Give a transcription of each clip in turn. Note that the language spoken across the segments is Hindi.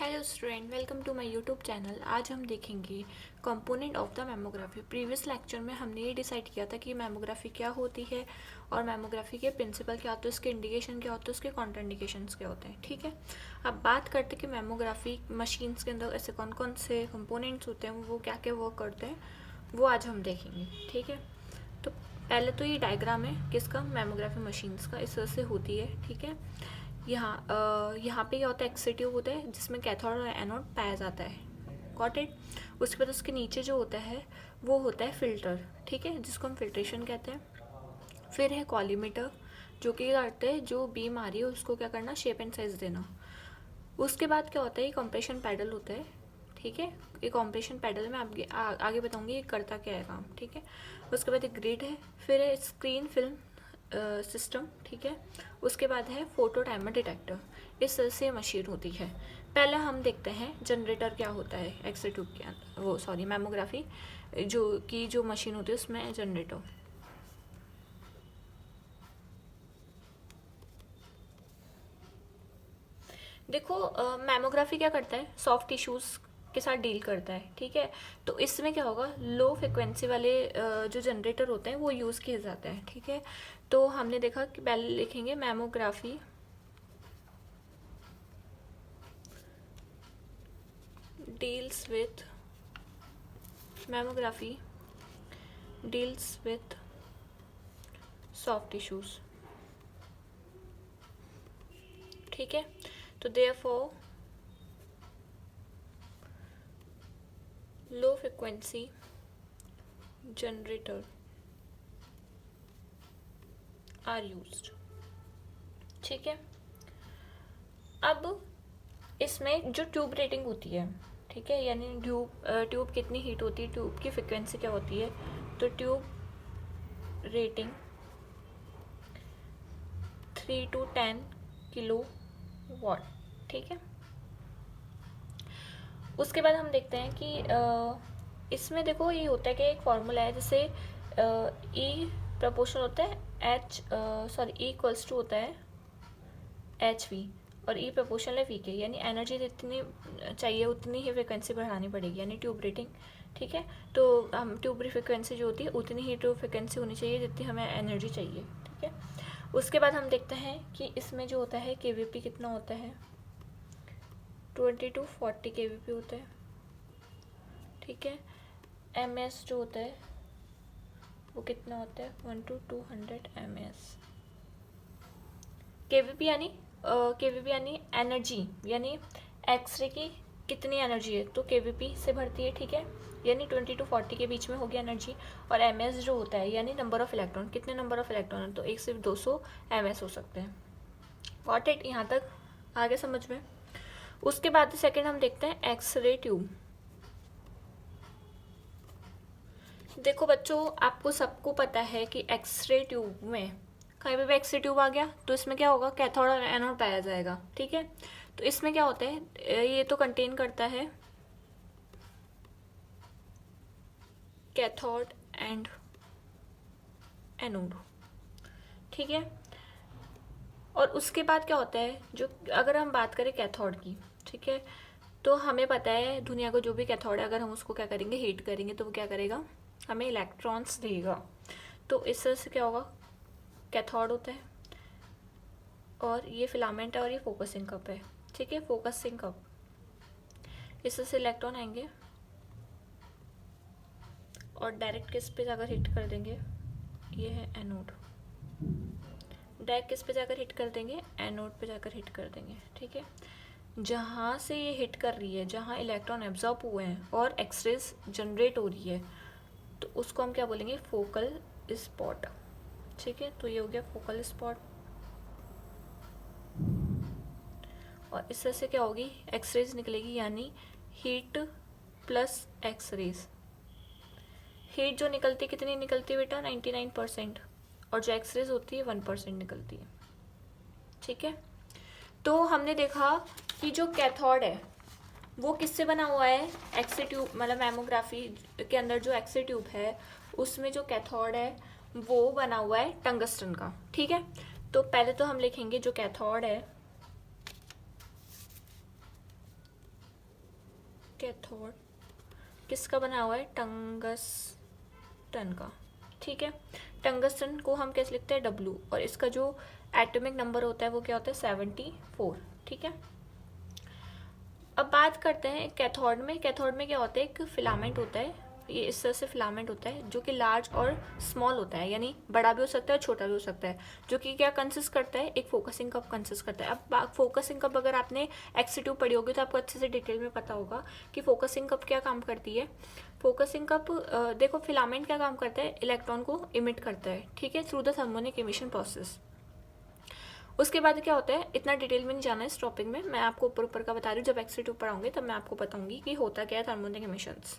Hello student, welcome to my YouTube channel. आज हम देखेंगे component of the mammography. Previous lecture में हमने ये डिसाइड किया था कि मेमोग्राफी क्या होती है और मेमोग्राफी के प्रिंसिपल क्या होते हैं, उसके इंडिकेशन क्या होते हैं, उसके कॉन्ट्राइंडिकेशंस क्या होते हैं। ठीक है, अब बात करते हैं कि मेमोग्राफी मशीन्स के अंदर ऐसे कौन कौन से कंपोनेंट्स होते हैं, वो क्या क्या वर्क करते हैं, वो आज हम देखेंगे। ठीक है, तो पहले तो ये डायग्राम है किसका, मेमोग्राफी मशीन्स का, इस तरह से होती है। ठीक है, यहाँ पे क्या होता है, एक्स-रे ट्यूब होता है जिसमें कैथोड और एनोड पाया जाता है। Got it. उसके बाद उसके नीचे जो होता है वो होता है फिल्टर। ठीक है, जिसको हम फिल्ट्रेशन कहते हैं। फिर है कॉलीमीटर, जो कि करते हैं जो बीम आ रही है उसको क्या करना, शेप एंड साइज देना। उसके बाद क्या होता है, ये कंप्रेशन पैडल होता है। ठीक है, ये कंप्रेशन पैडल में आगे बताऊंगी ये करता क्या है काम। ठीक है, उसके बाद एक ग्रिड है, फिर है स्क्रीन फिल्म सिस्टम। ठीक है, उसके बाद है फोटो टाइमर डिटेक्टर। इस तरह से मशीन होती है। पहले हम देखते हैं जनरेटर क्या होता है एक्स-रे ट्यूब के अंदर, वो सॉरी मेमोग्राफी जो मशीन होती है उसमें जनरेटर। देखो, मैमोग्राफी क्या करता है, सॉफ्ट टिश्यूज़ के साथ डील करता है। ठीक है, तो इसमें क्या होगा, लो फ्रिक्वेंसी वाले जो जनरेटर होते हैं वो यूज़ किए जाते हैं। ठीक है, तो हमने देखा कि पहले लिखेंगे mammography deals with mammography deals with soft tissues. ठीक है, तो therefore low frequency generator are used. ठीक है, अब इसमें जो ट्यूब रेटिंग होती है, ठीक है, यानी ट्यूब कितनी हीट होती है, ट्यूब की फ्रिक्वेंसी क्या होती है, तो tube rating 3 to 10 kilo watt. ठीक है, उसके बाद हम देखते हैं कि इसमें देखो ये होता है कि एक फॉर्मूला है, जैसे ई प्रपोर्शन होता है H, sorry E equals to होता है एच वी, और ई प्रपोर्शनल है वी के, यानी एनर्जी जितनी चाहिए उतनी ही फ्रिक्वेंसी बढ़ानी पड़ेगी, यानी ट्यूब रेटिंग। ठीक है, तो हम ट्यूब फ्रिक्वेंसी जो होती है उतनी ही ट्यूब फ्रिक्वेंसी होनी चाहिए जितनी हमें एनर्जी चाहिए। ठीक है, उसके बाद हम देखते हैं कि इसमें जो होता है केवीपी कितना होता है, 20 to 40 केवीपी होता है। ठीक है, एम एस जो होता है वो कितना होता है, 1 to 200 MS। केवीपी यानी एनर्जी, यानी एक्सरे की कितनी एनर्जी है, तो केवीपी से भरती है। ठीक है, यानी 20 to 40 के बीच में होगी एनर्जी। और एमएस जो होता है यानी नंबर ऑफ इलेक्ट्रॉन, कितने नंबर ऑफ इलेक्ट्रॉन है, तो एक सिर्फ 200 MS हो सकते हैं। गॉट इट, यहाँ तक आगे समझ में। उसके बाद सेकंड हम देखते हैं एक्सरे ट्यूब। देखो बच्चों, आपको सबको पता है कि एक्सरे ट्यूब में कहीं पे भी एक्सरे ट्यूब आ गया तो इसमें क्या होगा, कैथोड और एनोड पाया जाएगा। ठीक है, तो इसमें क्या होता है, ये तो कंटेन करता है कैथोड एंड एनोड। ठीक है, और उसके बाद क्या होता है, जो अगर हम बात करें कैथोड की, ठीक है, तो हमें पता है दुनिया को जो भी कैथोड है, अगर हम उसको क्या करेंगे, हीट करेंगे तो वो क्या करेगा, हमें इलेक्ट्रॉन्स देगा। तो इस तरह से क्या होगा, कैथोड होता है और ये फिलामेंट है और ये फोकसिंग कप है। ठीक है, फोकसिंग कप, इस तरह से इलेक्ट्रॉन आएंगे और डायरेक्ट किस पे जाकर हिट कर देंगे, ये है एनोड। डायरेक्ट किस पे जाकर हिट कर देंगे, एनोड पे जाकर हिट कर देंगे। ठीक है, जहाँ से ये हिट कर रही है, जहाँ इलेक्ट्रॉन एब्जॉर्ब हुए हैं और एक्सरेज जनरेट हो रही है, तो उसको हम क्या बोलेंगे, फोकल स्पॉट। ठीक है, तो ये हो गया फोकल स्पॉट। और इस तरह से क्या होगी, एक्सरेज निकलेगी, यानी हीट प्लस एक्सरेज। हीट जो निकलती है कितनी निकलती है बेटा, 99%, और जो एक्सरेज होती है 1% निकलती है। ठीक है, तो हमने देखा कि जो कैथोड है वो किससे बना हुआ है, एक्स-रे ट्यूब, मतलब मैमोग्राफी के अंदर जो एक्स-रे ट्यूब है उसमें जो कैथोड है वो बना हुआ है टंगस्टन का। ठीक है, तो पहले तो हम लिखेंगे जो कैथोड है कैथोड किसका बना हुआ है? टंगस्टन का। ठीक है, टंगस्टन को हम कैसे लिखते हैं? W, और इसका जो एटॉमिक नंबर होता है वो क्या होता है? 74। ठीक है, अब बात करते हैं कैथोड में। कैथोड में क्या होता है? एक फिलामेंट होता है, ये इस तरह से फिलामेंट होता है जो कि लार्ज और स्मॉल होता है, यानी बड़ा भी हो सकता है और छोटा भी हो सकता है, जो कि क्या कंसिस्ट करता है? एक फोकसिंग कप कंसिस्ट करता है। अब फोकसिंग कप अगर आपने XC2 पढ़ी होगी तो आपको अच्छे से डिटेल में पता होगा कि फोकसिंग कप क्या काम करती है। फोकसिंग कप देखो, फिलामेंट क्या काम करता है? इलेक्ट्रॉन को इमिट करता है, ठीक है, through the thermionic emission process. उसके बाद क्या होता है, इतना डिटेल में नहीं जाना है इस टॉपिक में, मैं आपको ऊपर ऊपर का बता रही हूँ। जब XC2 पढ़ाऊंगी तब मैं आपको बताऊंगी कि होता क्या है थर्मोनिक इमिशंस।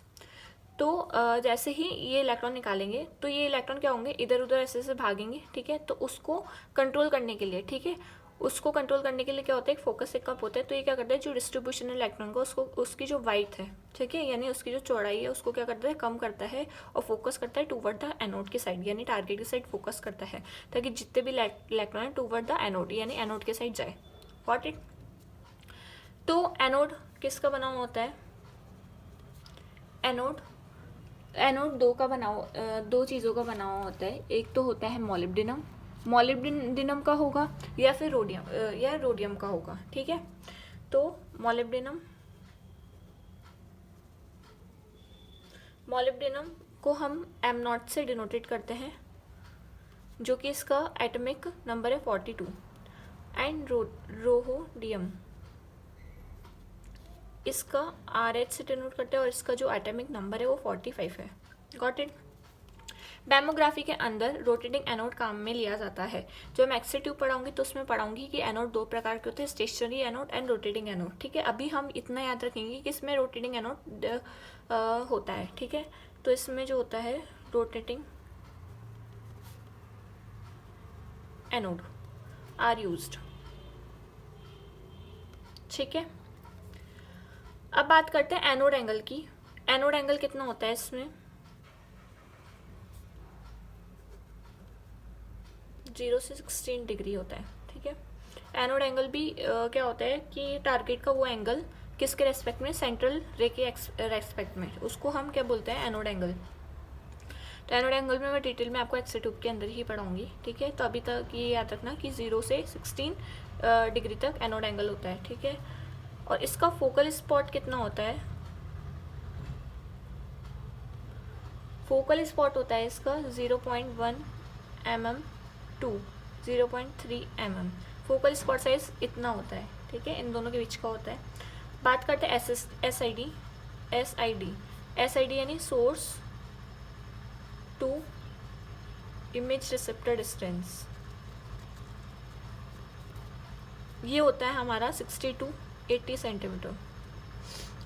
तो जैसे ही ये इलेक्ट्रॉन निकालेंगे तो ये इलेक्ट्रॉन क्या होंगे? इधर उधर ऐसे ऐसे भागेंगे, ठीक है। तो उसको कंट्रोल करने के लिए, ठीक है, उसको कंट्रोल करने के लिए क्या होता है? एक फोकस कप होता है। तो ये क्या करता है? जो डिस्ट्रीब्यूशन है इलेक्ट्रॉन को, उसको उसकी जो वाइट है, ठीक है, यानी उसकी जो चौड़ाई है, उसको क्या करता है? कम करता है और फोकस करता है टूवर्ड द एनोड की साइड, यानी टारगेट की साइड फोकस करता है, ताकि जितने भी इलेक्ट्रॉन है टूवर्ड द एनोड, यानी एनोड के साइड जाए। Got it? तो एनोड किसका बना हुआ होता है? एनोड दो चीज़ों का बना हुआ होता है। एक तो होता है मॉलिब्डेनम, मॉलिब्डेनम का होगा या फिर रोडियम का होगा, ठीक है। तो मॉलिब्डेनम को हम M0 से डिनोटेट करते हैं, जो कि इसका एटॉमिक नंबर है 42। एंड रोडियम इसका RH से डिनोट करते हैं और इसका जो एटॉमिक नंबर है वो 45 है। Got it? मैमोग्राफी के अंदर रोटेटिंग एनोड काम में लिया जाता है। जो मैं XC2 पढ़ाऊंगी तो उसमें पढ़ाऊंगी कि एनोड दो प्रकार के होते हैं, stationary anode and rotating anode, ठीक है। अभी हम इतना याद रखेंगे कि इसमें रोटेटिंग एनोड होता है, ठीक है। तो इसमें जो होता है रोटेटिंग एनोड आर यूज्ड, ठीक है। अब बात करते हैं एनोड एंगल की। एनोड एंगल कितना होता है इसमें? 0 से 16 डिग्री होता है, ठीक है। एनोड एंगल भी क्या होता है कि टारगेट का वो एंगल किसके रेस्पेक्ट में? सेंट्रल रे के रेस्पेक्ट में, उसको हम क्या बोलते हैं? Anode angle. तो एनोड एंगल में मैं डिटेल में आपको XC2 के अंदर ही पढ़ाऊंगी, ठीक है। तो अभी तक ये याद रखना कि 0 से 16 डिग्री तक एनोड एंगल होता है, ठीक है। और इसका फोकल स्पॉट कितना होता है? फोकल स्पॉट होता है इसका 0.1 mm to 0.3 mm। Focal spot size इतना होता है, ठीक है, इन दोनों के बीच का होता है। बात करते हैं SID यानी source to image receptor distance. ये होता है हमारा 60 to 80 सेंटीमीटर,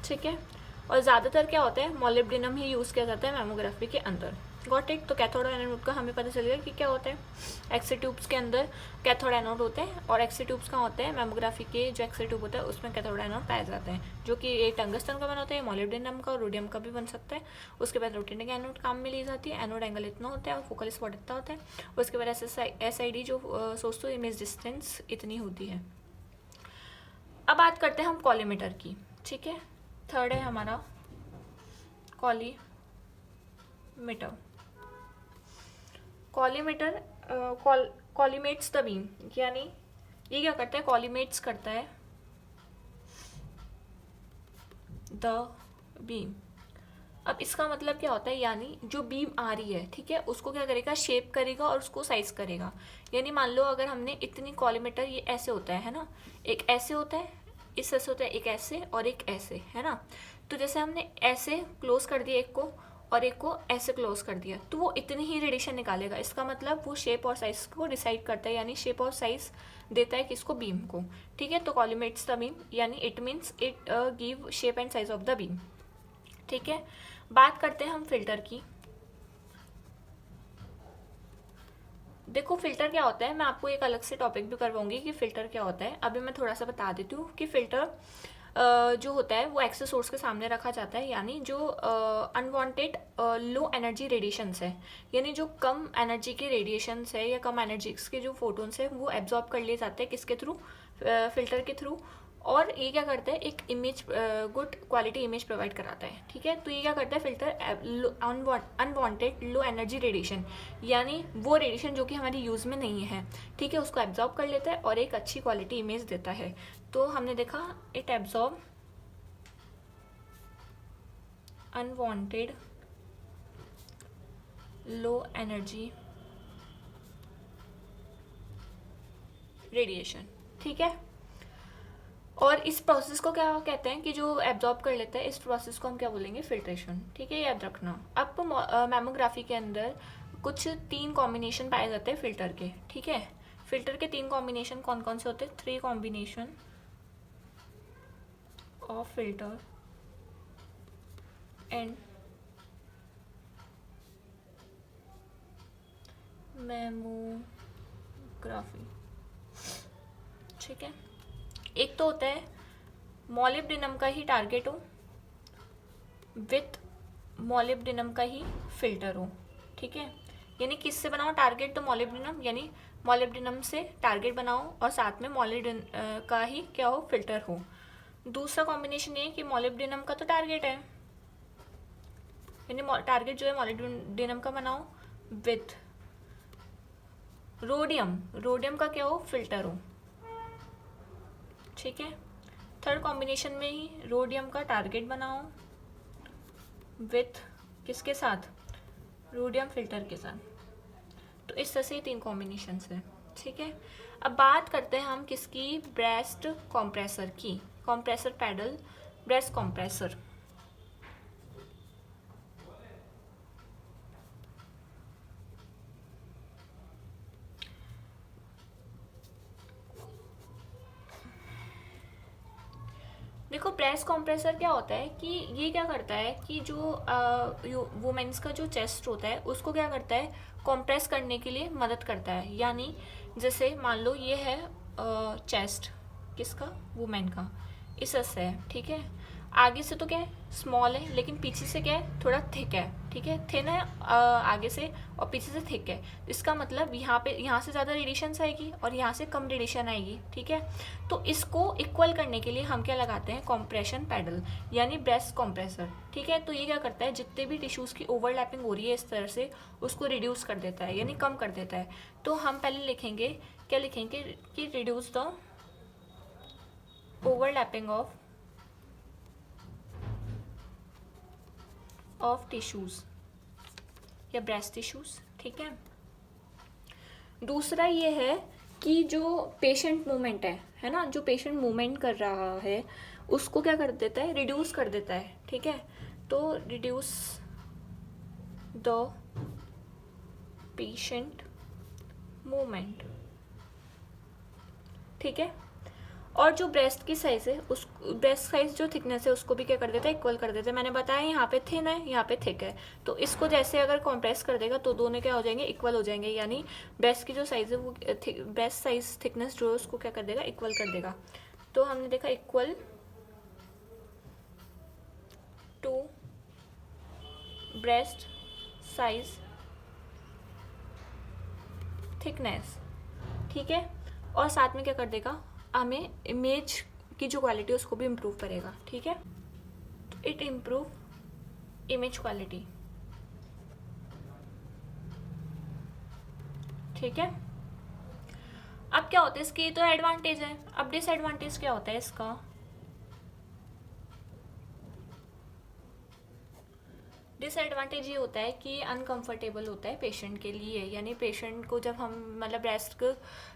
ठीक है। और ज़्यादातर क्या होता है? मॉलिब्डेनम ही यूज़ किया जाता है मैमोग्राफी के अंदर। Got it? तो कैथोड और एनोड का हमें पता चल गया कि क्या होता है। XC ट्यूब्स के अंदर कैथोड एनोड होते हैं और XC ट्यूब्स का होता है मैमोग्राफी के जो XC ट्यूब होता है उसमें कैथोड एनोड पाए जाते हैं, जो कि ये टंगस्टन का बना होता है, मॉलिब्डेनम का और रोडियम का भी बन सकता है। उसके बाद रोटेटिंग एनोड काम में ली जाती है। एनोड एंगल इतना होता है और फोकल स्पॉट इतना होता है। उसके बाद SID जो सोर्स टू इमेज डिस्टेंस इतनी होती है। अब बात करते हैं हम कॉलीमीटर की, ठीक है। थर्ड है हमारा कॉलीमीटर। कॉलीमेट्स द बीम, यानी ये क्या करता है? कॉलीमेट्स करता है द बीम। अब इसका मतलब क्या होता है? यानी जो बीम आ रही है, ठीक है, उसको क्या करेगा? शेप करेगा और उसको साइज करेगा। यानी मान लो अगर हमने इतनी कॉलीमीटर, ये ऐसे होता है ना, एक ऐसे होता है, इस ऐसे होता है, एक ऐसे और एक ऐसे, है ना। तो जैसे हमने ऐसे क्लोज कर दिया एक को और एक को ऐसे क्लोज कर दिया, तो वो इतनी ही रेडिएशन निकालेगा। इसका मतलब वो शेप और साइज को डिसाइड करता है, यानी शेप और साइज देता है किसको? बीम को, ठीक है। तो कॉलीमेट्स द बीम यानी it means it give shape and size of the beam, ठीक है। बात करते हैं हम फिल्टर की। देखो फिल्टर क्या होता है, मैं आपको एक अलग से टॉपिक भी करवाऊंगी कि फिल्टर क्या होता है। अभी मैं थोड़ा सा बता देती हूँ कि फिल्टर जो होता है वो एक्सेस सोर्स के सामने रखा जाता है, यानी जो अनवांटेड लो एनर्जी रेडिएशंस है, यानी जो कम एनर्जी के रेडिएशंस है या कम एनर्जी के जो फोटोन्स है वो एब्जॉर्ब कर लिए जाते हैं किसके थ्रू? फिल्टर के थ्रू। और ये क्या करता है, एक image, good quality image provide कराता है, ठीक है। तो ये क्या करता है, filter unwanted low energy radiation, यानी वो रेडिएशन जो कि हमारी यूज़ में नहीं है, ठीक है, उसको एब्जॉर्ब कर लेता है और एक अच्छी क्वालिटी इमेज देता है। तो हमने देखा it absorb unwanted low energy radiation, ठीक है। और इस प्रोसेस को क्या कहते हैं कि जो एब्जॉर्ब कर लेता है, इस प्रोसेस को हम क्या बोलेंगे, फिल्ट्रेशन, ठीक है, याद रखना। अब मैमोग्राफी के अंदर कुछ 3 कॉम्बिनेशन पाए जाते हैं फिल्टर के, ठीक है। फिल्टर के 3 कॉम्बिनेशन कौन कौन से होते हैं, 3 combination of filter and mammography, ठीक है। एक तो होता है मॉलिब्डेनम का ही टारगेट हो विथ मॉलिब्डेनम का ही फिल्टर हो, ठीक है। यानी किससे बनाओ टारगेट, तो मॉलिब्डेनम, यानी मॉलिब्डेनम से टारगेट बनाओ और साथ में मॉलिब्डेनम का ही क्या हो, फिल्टर हो। दूसरा कॉम्बिनेशन ये कि मॉलिब्डेनम का तो टारगेट है, यानी टारगेट जो है मॉलिब्डेनम का बनाओ विथ रोडियम, रोडियम का क्या हो, फिल्टर हो, ठीक है। थर्ड कॉम्बिनेशन में ही रोडियम का टारगेट बनाओ विथ किसके साथ, रोडियम फिल्टर के साथ। तो इस तरह से 3 कॉम्बिनेशन है, ठीक है। अब बात करते हैं हम किसकी, ब्रेस्ट कॉम्प्रेसर की, कॉम्प्रेसर पैडल ब्रेस्ट कॉम्प्रेसर। देखो ब्रेस्ट कॉम्प्रेसर क्या होता है कि ये क्या करता है कि जो वुमेन्स का जो चेस्ट होता है उसको क्या करता है, कॉम्प्रेस करने के लिए मदद करता है। यानी जैसे मान लो ये है चेस्ट किसका, वुमेन का, इस तरह से है, ठीक है। आगे से तो क्या है, स्मॉल है, लेकिन पीछे से क्या है, थोड़ा थिक है, ठीक है, थिन है आगे से और पीछे से थिक है। इसका मतलब यहाँ से ज़्यादा रेडिएशन आएगी और यहाँ से कम रेडिएशन आएगी, ठीक है। तो इसको इक्वल करने के लिए हम क्या लगाते हैं, कॉम्प्रेशन पैडल, यानी ब्रेस्ट कॉम्प्रेसर, ठीक है। तो ये क्या करता है, जितने भी टिश्यूज़ की ओवरलैपिंग हो रही है इस तरह से, उसको रिड्यूस कर देता है, यानी कम कर देता है। तो हम पहले लिखेंगे, क्या लिखेंगे कि reduce the overlapping of tissues या ब्रेस्ट टिश्यूज, ठीक है। दूसरा ये है कि जो पेशेंट मूवमेंट है ना, जो पेशेंट मूवमेंट कर रहा है उसको क्या कर देता है, रिड्यूस कर देता है, ठीक है। तो रिड्यूस द पेशेंट मूवमेंट, ठीक है। और जो ब्रेस्ट की साइज है, उस ब्रेस्ट साइज जो थिकनेस है उसको भी क्या कर देता है, इक्वल कर देता है। मैंने बताया यहाँ पे थिन है, यहाँ पे थिक है, तो इसको जैसे अगर कॉम्प्रेस कर देगा तो दोनों क्या हो जाएंगे, इक्वल हो जाएंगे। यानी ब्रेस्ट की जो साइज है वो ब्रेस्ट साइज थिकनेस जो है उसको क्या कर देगा, इक्वल कर देगा। तो हमने देखा equal to breast size thickness, ठीक है। और साथ में क्या कर देगा, हमें इमेज की जो क्वालिटी है उसको भी इम्प्रूव करेगा, ठीक है। इट इम्प्रूव इमेज क्वालिटी, ठीक है। अब क्या होता है इसके, तो एडवांटेज है। अब डिसएडवांटेज क्या होता है इसका, डिसएडवांटेज ये होता है कि अनकंफर्टेबल होता है पेशेंट के लिए। यानी पेशेंट को जब हम मतलब ब्रेस्ट को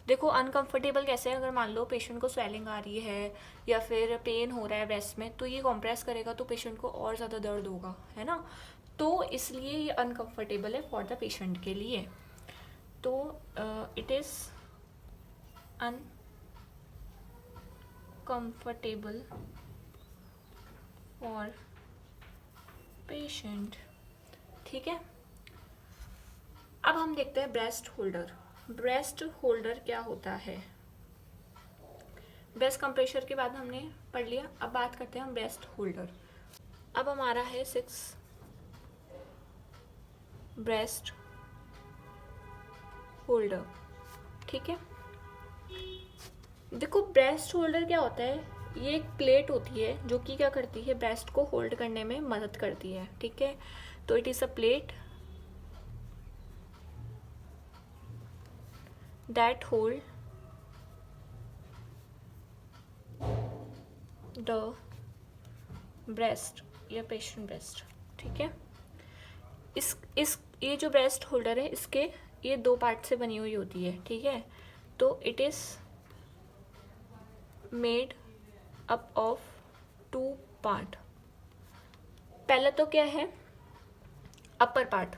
देखो अनकंफर्टेबल कैसे है, अगर मान लो पेशेंट को स्वेलिंग आ रही है या फिर पेन हो रहा है ब्रेस्ट में, तो ये कॉम्प्रेस करेगा तो पेशेंट को और ज़्यादा दर्द होगा, है ना। तो इसलिए ये अनकंफर्टेबल है फॉर द पेशेंट के लिए। तो it is uncomfortable for patient, ठीक है। अब हम देखते हैं ब्रेस्ट होल्डर। ब्रेस्ट होल्डर क्या होता है, ब्रेस्ट कंप्रेशर के बाद हमने पढ़ लिया। अब बात करते हैं हम ब्रेस्ट होल्डर। अब हमारा है 6 ब्रेस्ट होल्डर, ठीक है। देखो ब्रेस्ट होल्डर क्या होता है, ये एक प्लेट होती है जो कि क्या करती है, ब्रेस्ट को होल्ड करने में मदद करती है, ठीक है। तो it is a plate that hold the breast या पेशेंट ब्रेस्ट, ठीक है। इस ये जो ब्रेस्ट होल्डर है, इसके ये 2 पार्ट से बनी हुई होती है, ठीक है। तो it is made up of 2 part. पहला तो क्या है, अपर पार्ट।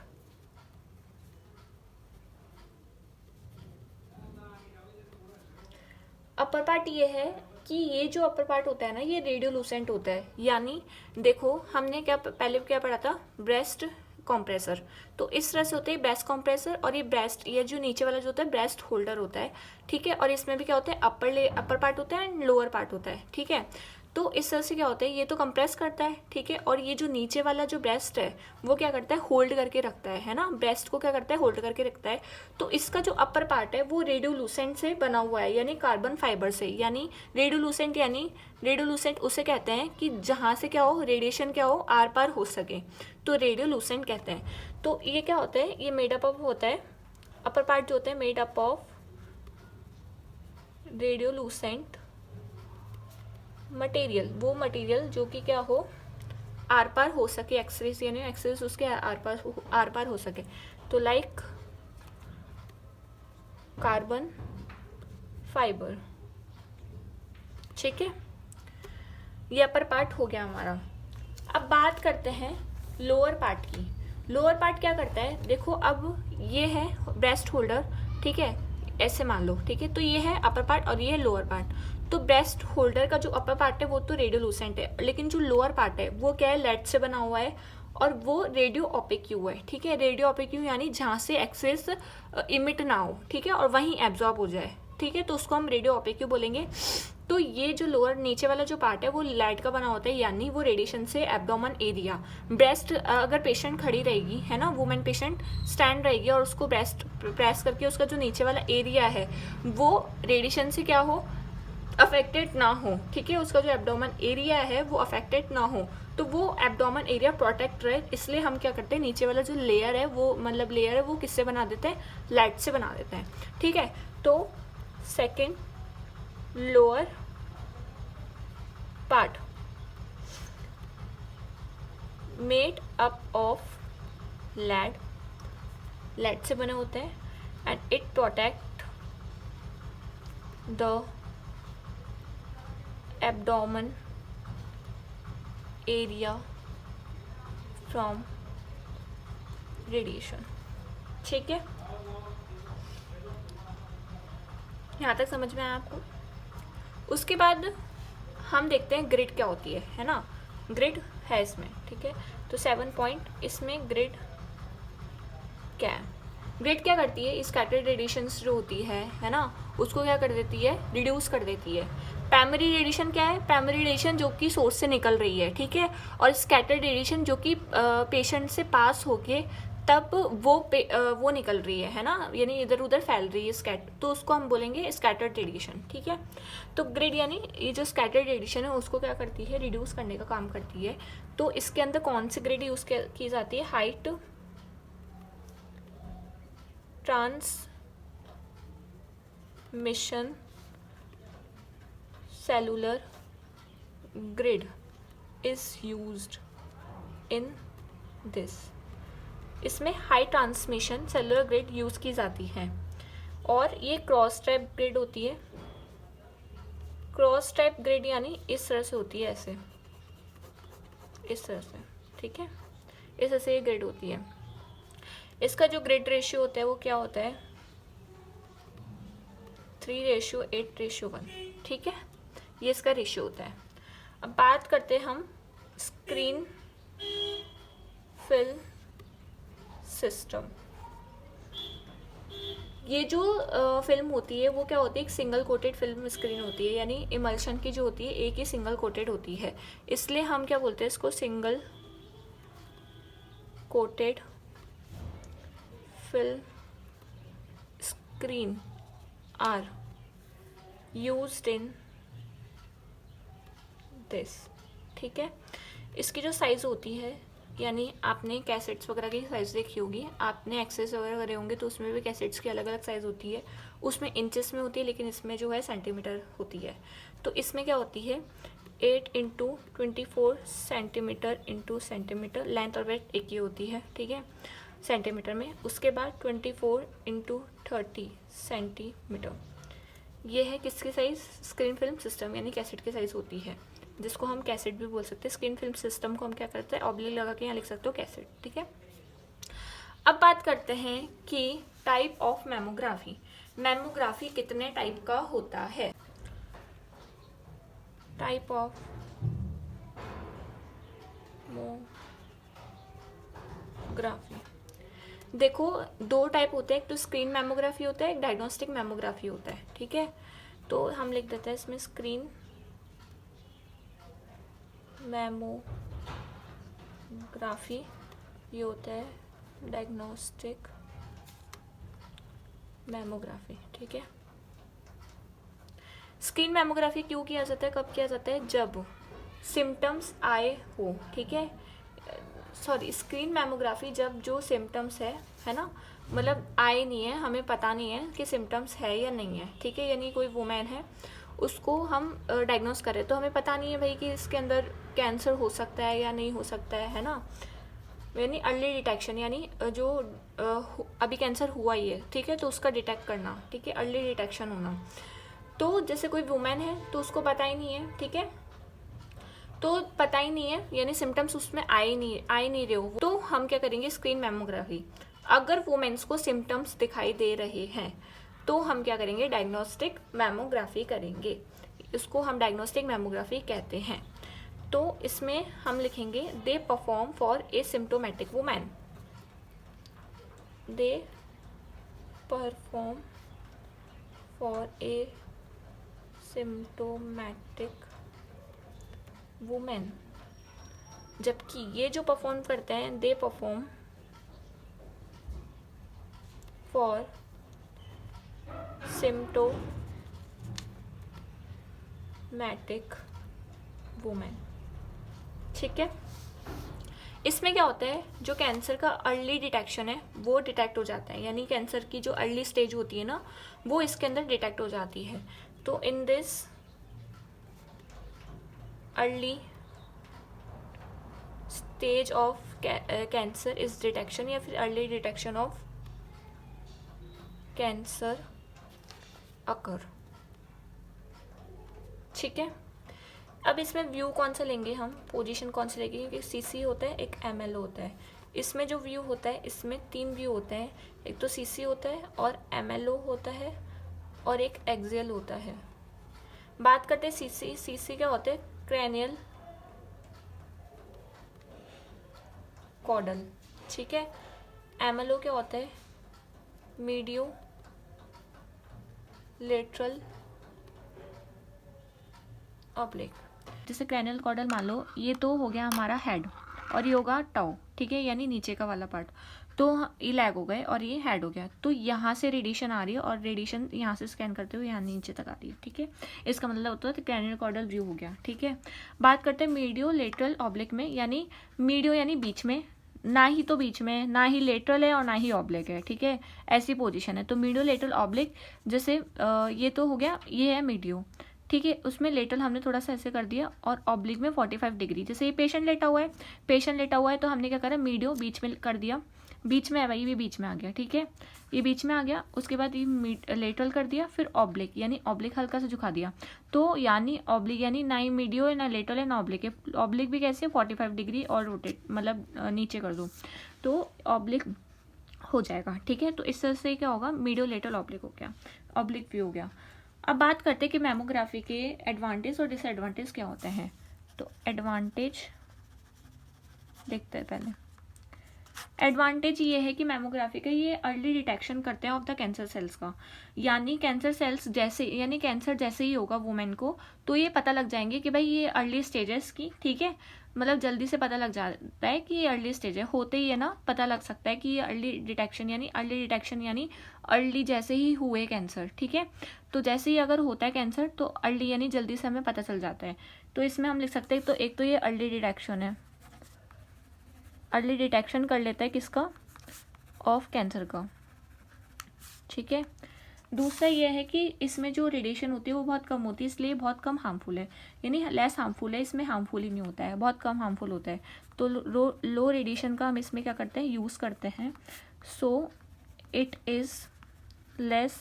अपर पार्ट ये है कि ये जो अपर पार्ट होता है ना, ये रेडियोलूसेंट होता है। यानी देखो, हमने क्या पहले क्या पढ़ा था, ब्रेस्ट कॉम्प्रेसर। तो इस तरह से होते हैं ब्रेस्ट कॉम्प्रेसर, और ये ब्रेस्ट, ये जो नीचे वाला जो होता है ब्रेस्ट होल्डर होता है, ठीक है। और इसमें भी क्या होता है, अपर पार्ट होता है एंड लोअर पार्ट होता है, ठीक है। तो इस तरह से क्या होता है, ये तो कंप्रेस करता है, ठीक है। और ये जो नीचे वाला जो ब्रेस्ट है वो क्या करता है, होल्ड करके रखता है ना, ब्रेस्ट को क्या करता है, होल्ड करके रखता है। तो इसका जो अपर पार्ट है वो रेडियोलूसेंट से बना हुआ है, यानी कार्बन फाइबर से। यानी रेडियोलूसेंट उसे कहते हैं कि जहाँ से क्या हो, रेडिएशन क्या हो, आर पार हो सके, तो रेडियोलूसेंट कहते हैं। तो ये क्या होता है, ये मेडअप ऑफ होता है, अपर पार्ट जो होता है मेड अप ऑफ रेडियोलूसेंट मटेरियल, वो मटेरियल जो कि क्या हो, आर पार हो सके, एक्सरेज यानी एक्सरेज उसके आर पार हो सके। तो लाइक कार्बन फाइबर, ठीक है। ये अपर पार्ट हो गया हमारा। अब बात करते हैं लोअर पार्ट की। लोअर पार्ट क्या करता है, देखो अब ये है ब्रेस्ट होल्डर, ठीक है, ऐसे मान लो, ठीक है। तो ये है अपर पार्ट और ये है लोअर पार्ट। तो ब्रेस्ट होल्डर का जो अपर पार्ट है वो तो रेडियोलूसेंट है, लेकिन जो लोअर पार्ट है वो क्या है, लेड से बना हुआ है, और वो रेडियो ओपेक्यू है, ठीक है। रेडियो ओपेक्यू यानी जहाँ से एक्सेस इमिट ना हो, ठीक है, और वहीं एब्जॉर्ब हो जाए, ठीक है। तो उसको हम रेडियो ओपेक्यू बोलेंगे। तो ये जो लोअर नीचे वाला जो पार्ट है वो लाइट का बना होता है, यानी वो रेडिएशन से एब्डोमेन एरिया, ब्रेस्ट अगर पेशेंट खड़ी रहेगी, है ना, वुमेन पेशेंट स्टैंड रहेगी और उसको ब्रेस्ट प्रेस करके उसका जो नीचे वाला एरिया है वो रेडिएशन से क्या हो, अफेक्टेड ना हो, ठीक है। उसका जो एब्डोमेन एरिया है वो अफेक्टेड ना हो, तो वो एब्डोमेन एरिया प्रोटेक्ट रहे, इसलिए हम क्या करते हैं, नीचे वाला जो लेयर है वो लेयर है वो किससे बना देते हैं, लाइट से बना देते हैं, ठीक है। तो second, lower part made up of lead से बने होते हैं, and it protect the abdomen area from radiation, ठीक है। यहाँ तक समझ में आया आपको। उसके बाद हम देखते हैं ग्रिड क्या होती है ना। ग्रिड है इसमें, ठीक है। तो 7 पॉइंट इसमें ग्रिड क्या है। ग्रिड क्या करती है, स्कैटर्ड रेडिएशंस जो होती है ना, उसको क्या कर देती है, रिड्यूस कर देती है। प्राइमरी रेडिएशन क्या है, प्राइमरी रेडिएशन जो कि सोर्स से निकल रही है, ठीक है। और स्कैटर्ड रेडिएशन जो कि पेशेंट से पास होके तब वो निकल रही है ना, यानी इधर उधर फैल रही है तो उसको हम बोलेंगे स्कैटर्ड रेडिएशन, ठीक है। तो ग्रिड यानी ये जो स्कैटर्ड रेडिएशन है उसको क्या करती है, रिड्यूस करने का काम करती है। तो इसके अंदर कौन सी ग्रिड यूज की जाती है, height transmission cellular grid is used in this. इसमें high transmission cellular grid use की जाती है, और ये क्रॉस टाइप ग्रिड होती है। क्रॉस टाइप ग्रिड यानी इस तरह से होती है, ऐसे इस तरह से, ठीक है, इस तरह से ये ग्रिड होती है। इसका जो ग्रिड रेशियो होता है वो क्या होता है, 3:8:1, ठीक है, ये इसका रेशियो होता है। अब बात करते हैं हम स्क्रीन फिल्म सिस्टम। ये जो फिल्म होती है वो क्या होती है, एक सिंगल कोटेड फिल्म स्क्रीन होती है, यानी इमल्शन की जो होती है एक ही सिंगल कोटेड होती है, इसलिए हम क्या बोलते हैं इसको, single coated film screen are used in this, ठीक है। इसकी जो साइज़ होती है, यानी आपने कैसेट्स वगैरह की साइज़ देखी होगी, आपने एक्सेस वगैरह करे होंगे तो उसमें भी कैसेट्स की अलग अलग साइज़ होती है, उसमें इंचेस में होती है, लेकिन इसमें जो है सेंटीमीटर होती है। तो इसमें क्या होती है, 8 into 24 centimetre into centimetre, length और ब्रेड्थ एक ही होती है, ठीक है, सेंटीमीटर में। उसके बाद 24 इंटू 30 सेंटीमीटर, ये है किसकी साइज़, स्क्रीन फिल्म सिस्टम यानी कैसेट की साइज़ होती है, जिसको हम कैसेट भी बोल सकते हैं। स्क्रीन फिल्म सिस्टम को हम क्या करते हैं, ऑब्लिक लगा के यहाँ लिख सकते हो कैसेट, ठीक है। अब बात करते हैं कि टाइप ऑफ मेमोग्राफी, मेमोग्राफी कितने टाइप का होता है। टाइप ऑफ मेमोग्राफी, देखो दो टाइप होते हैं, एक तो स्क्रीन मेमोग्राफी होता है, एक डायग्नोस्टिक मेमोग्राफी होता है, ठीक है। तो हम लिख देते हैं इसमें स्क्रीन मेमोग्राफी, ये होता है डायग्नोस्टिक मेमोग्राफी, ठीक है। स्क्रीन मेमोग्राफी क्यों किया जाता है, कब किया जाता है, जब सिम्टम्स आए हो, ठीक है। सॉरी, स्क्रीन मेमोग्राफी जब जो सिम्टम्स है ना, मतलब आए नहीं है, हमें पता नहीं है कि सिम्टम्स है या नहीं है, ठीक है। यानी कोई वुमेन है, उसको हम डायग्नोस करें तो हमें पता नहीं है भाई कि इसके अंदर कैंसर हो सकता है या नहीं हो सकता है ना, यानी अर्ली डिटेक्शन, यानी जो अभी कैंसर हुआ ही है, ठीक है, तो उसका डिटेक्ट करना, ठीक है, अर्ली डिटेक्शन होना। तो जैसे कोई वुमेन है तो उसको पता ही नहीं है, ठीक है, तो पता ही नहीं है, यानी सिम्टम्स उसमें आ ही नहीं रहे हो, तो हम क्या करेंगे, स्क्रीन मेमोग्राफी। अगर वुमेन्स को सिम्टम्स दिखाई दे रहे हैं तो हम क्या करेंगे, डायग्नोस्टिक मेमोग्राफी करेंगे, इसको हम डायग्नोस्टिक मेमोग्राफी कहते हैं। तो इसमें हम लिखेंगे they perform for a symptomatic women, they perform for a symptomatic women, जबकि ये जो परफॉर्म करते हैं, they perform for symptomatic women, ठीक है। इसमें क्या होता है, जो कैंसर का अर्ली डिटेक्शन है वो डिटेक्ट हो जाता है, यानी कैंसर की जो अर्ली स्टेज होती है ना, वो इसके अंदर डिटेक्ट हो जाती है। तो in this early stage of cancer is detection, या फिर अर्ली डिटेक्शन ऑफ कैंसर अकर, ठीक है। अब इसमें व्यू कौन सा लेंगे हम, पोजीशन कौन सा लेंगे, क्योंकि सीसी होता है, एक एमएलओ होता है। इसमें जो व्यू होता है, इसमें 3 व्यू होते हैं, एक तो सीसी होता है और एमएलओ होता है और एक एक्सियल होता है। बात करते हैं सीसी, सीसी क्या होता है, क्रैनियल कॉर्डल, ठीक है। एमएलओ क्या होता है, मीडियो लेटरल ऑब्लिक। जैसे क्रैनियल कॉर्डल मान लो, ये तो हो गया हमारा हेड और ये होगा टाउ, ठीक है, यानी नीचे का वाला पार्ट, तो ये लैग हो गए और ये हेड हो गया, तो यहाँ से रेडिएशन आ रही है और रेडिएशन यहाँ से स्कैन करते हुए यहाँ नीचे तक आ रही है, ठीक है। इसका मतलब होता है क्रैनियल कॉर्डल व्यू हो गया, ठीक है। बात करते हैं मीडियो लेटरल ऑब्लिक में, यानी मीडियो यानी बीच में, ना ही तो बीच में, ना ही लेटरल है और ना ही ऑब्लिक है, ठीक है, ऐसी पोजीशन है। तो मीडियो लेटरल ऑब्लिक, जैसे ये तो हो गया, ये है मीडियो, ठीक है, उसमें लेटरल हमने थोड़ा सा ऐसे कर दिया और ऑब्लिक में 45 डिग्री, जैसे ये पेशेंट लेटा हुआ है तो हमने क्या करा, मीडियो बीच में कर दिया, बीच में है भाई, ये बीच में आ गया, ठीक है, ये बीच में आ गया। उसके बाद ये लेटरल कर दिया, फिर ऑब्लिक, यानी ऑब्लिक हल्का सा झुका दिया, तो यानी ऑब्लिक यानी ना ही मीडियो है, ना लेटरल है, ना ऑब्लिक है। ऑब्लिक भी कैसे, 45 डिग्री और रोटेट, मतलब नीचे कर दो तो ऑब्लिक हो जाएगा, ठीक है। तो इस तरह से क्या होगा, मीडियो लेटरल ऑब्लिक हो गया, ऑब्लिक व्यू हो गया। अब बात करते हैं कि मेमोग्राफी के एडवांटेज और डिसएडवांटेज क्या होते हैं। तो एडवांटेज देखते हैं पहले, एडवांटेज ये है कि मैमोग्राफी का ये अर्ली डिटेक्शन करते हैं ऑफ द कैंसर सेल्स का, यानी कैंसर सेल्स जैसे, यानी कैंसर जैसे ही होगा वुमेन को, तो ये पता लग जाएंगे कि भाई ये अर्ली स्टेजेस की, ठीक है, मतलब जल्दी से पता लग जाता है कि ये अर्ली स्टेज है, होते ही है ना पता लग सकता है कि ये अर्ली डिटेक्शन यानी अर्ली जैसे ही हुए कैंसर, ठीक है। तो जैसे ही अगर होता है कैंसर तो अर्ली यानी जल्दी से हमें पता चल जाता है। तो इसमें हम लिख सकते हैं, तो एक तो ये अर्ली डिटेक्शन है, अर्ली डिटेक्शन कर लेता है किसका, ऑफ कैंसर का, ठीक है। दूसरा ये है कि इसमें जो रेडिएशन होती है वो बहुत कम होती है, इसलिए बहुत कम हार्मफुल है, यानी लेस हार्मफुल है, इसमें हार्मफुल ही नहीं होता है, बहुत कम हार्मफुल होता है। तो लो रेडिएशन का हम इसमें क्या करते हैं, यूज़ करते हैं, so it is less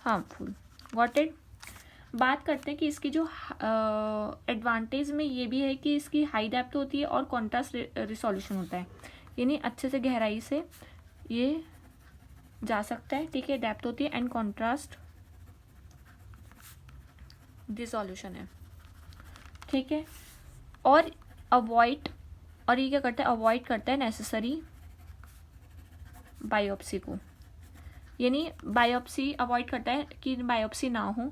harmful. Got it. बात करते हैं कि इसकी जो एडवांटेज में ये भी है कि इसकी हाई डेप्थ होती है और कॉन्ट्रास्ट रिसोल्यूशन होता है, यानी अच्छे से गहराई से ये जा सकता है, ठीक है, डेप्थ होती है एंड कॉन्ट्रास्ट रिसोल्यूशन है, ठीक है। और अवॉइड, और ये क्या करता है, अवॉइड करता है नेसेसरी बायोप्सी को, यानी बायोप्सी अवॉइड करता है कि बायोप्सी ना हो।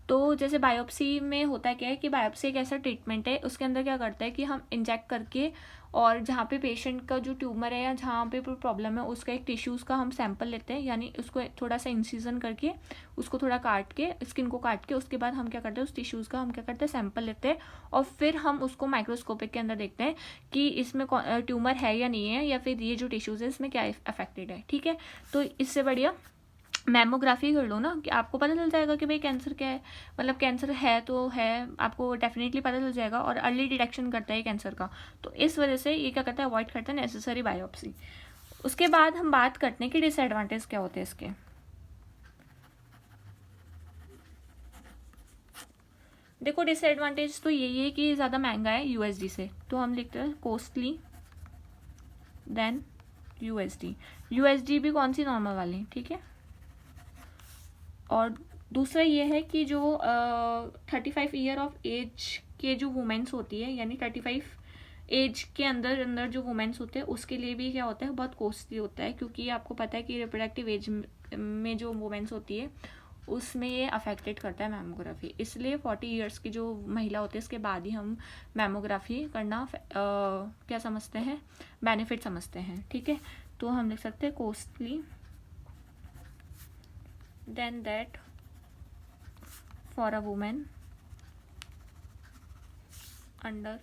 तो जैसे बायोप्सी में होता है क्या है कि बायोप्सी एक ऐसा ट्रीटमेंट है, उसके अंदर क्या करता है कि हम इंजेक्ट करके, और जहाँ पे पेशेंट का जो ट्यूमर है या जहाँ पे प्रॉब्लम है उसका एक टिश्यूज़ का हम सैंपल लेते हैं, यानी उसको थोड़ा सा इंसिजन करके, उसको थोड़ा काट के, स्किन को काट के, उसके बाद हम क्या करते हैं, उस टिश्यूज़ का हम क्या करते हैं, सैंपल लेते हैं, और फिर हम उसको माइक्रोस्कोपिक के अंदर देखते हैं कि इसमें ट्यूमर है या नहीं है, या फिर ये जो टिश्यूज़ है इसमें क्या अफेक्टेड है, ठीक है। तो इससे बढ़िया मैमोग्राफी कर लो ना, कि आपको पता चल जाएगा कि भाई कैंसर क्या है, मतलब कैंसर है तो है, आपको डेफिनेटली पता चल जाएगा, और अर्ली डिटेक्शन करता है कैंसर का। तो इस वजह से ये क्या करता है, अवॉइड करता है नेसेसरी बायोप्सी। उसके बाद हम बात करते हैं कि डिसएडवांटेज क्या होते हैं इसके। देखो डिसएडवांटेज तो यही है कि ज़्यादा महंगा है यूएसडी से, तो हम लिखते हैं कॉस्टली देन यूएसडी। यूएसडी भी कौन सी, नॉर्मल वाली, ठीक है। और दूसरा ये है कि जो 35 ईयर ऑफ एज के जो वुमेन्स होती है, यानी 35 एज के अंदर अंदर जो वुमेन्स होते हैं उसके लिए भी क्या होता है, बहुत कॉस्टली होता है, क्योंकि आपको पता है कि रिप्रोडक्टिव एज में जो वुमेन्स होती है उसमें ये अफेक्टेड करता है मैमोग्राफी, इसलिए 40 ईयर्स की जो महिला होती है इसके बाद ही हम मैमोग्राफी करना क्या समझते हैं, बेनिफिट समझते हैं, ठीक है। तो हम लिख सकते हैं costly than that for a woman under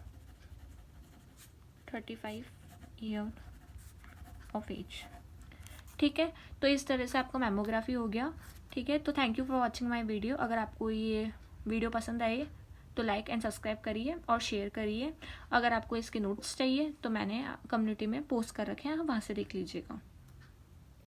35 year of age, ठीक है। तो इस तरह से आपका मैमोग्राफी हो गया, ठीक है। तो thank you for watching my video. अगर आपको ये वीडियो पसंद आए तो लाइक एंड सब्सक्राइब करिए और शेयर करिए। अगर आपको इसके नोट्स चाहिए तो मैंने कम्युनिटी में पोस्ट कर रखे हैं, वहाँ से देख लीजिएगा।